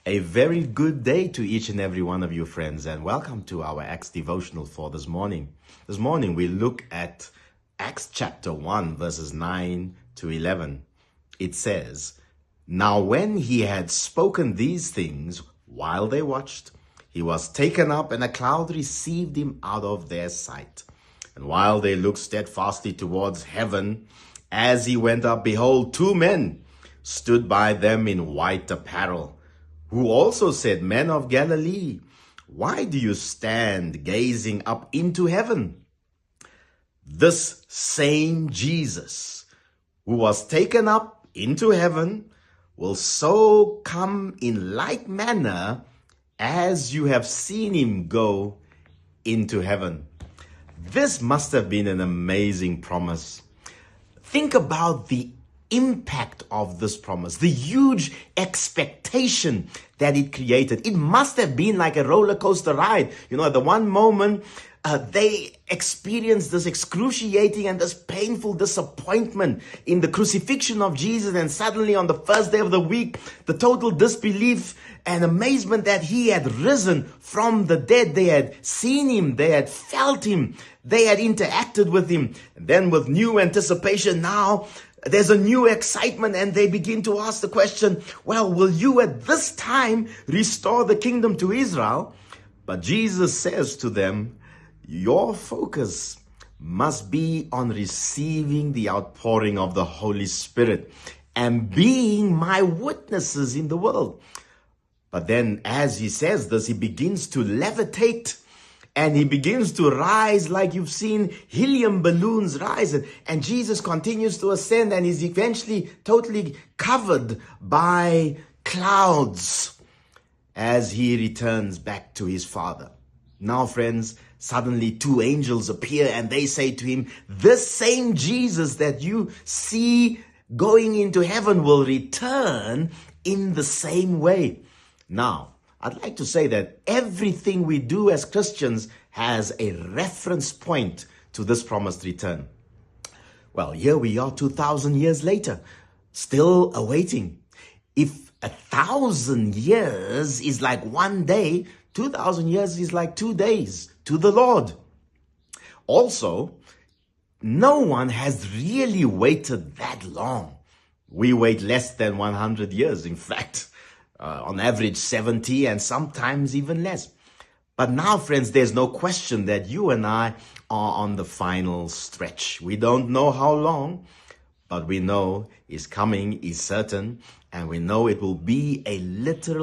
A very good day to each and every one of you, friends, and welcome to our Acts devotional for this morning. This morning we look at Acts chapter 1, verses 9 to 11. It says, "Now when he had spoken these things, while they watched, he was taken up, and a cloud received him out of their sight. And while they looked steadfastly towards heaven, as he went up, behold, two men stood by them in white apparel, who also said, 'Men of Galilee, why do you stand gazing up into heaven? This same Jesus, who was taken up into heaven, will so come in like manner as you have seen him go into heaven.'" This must have been an amazing promise. Think about the impact of this promise, the huge expectation that it created. It must have been like a roller coaster ride. At the one moment, they experienced this excruciating and this painful disappointment in the crucifixion of Jesus. And suddenly on the first day of the week, the total disbelief and amazement that he had risen from the dead. They had seen him, they had felt him, they had interacted with him. And then with new anticipation, now there's a new excitement, and they begin to ask the question, well, will you at this time restore the kingdom to Israel? But Jesus says to them, your focus must be on receiving the outpouring of the Holy Spirit and being my witnesses in the world. But then as he says this, he begins to levitate. And he begins to rise like you've seen helium balloons rise. And Jesus continues to ascend and is eventually totally covered by clouds as he returns back to his Father. Now, friends, suddenly two angels appear and they say to him, this same Jesus that you see going into heaven will return in the same way. Now, I'd like to say that everything we do as Christians has a reference point to this promised return. Well, here we are 2,000 years later, still awaiting. If 1,000 years is like one day, 2,000 years is like 2 days to the Lord. Also, no one has really waited that long. We wait less than 100 years, in fact. On average 70 and sometimes even less. But now, friends, there's no question that you and I are on the final stretch. We don't know how long, but we know His coming is certain, and we know it will be a literal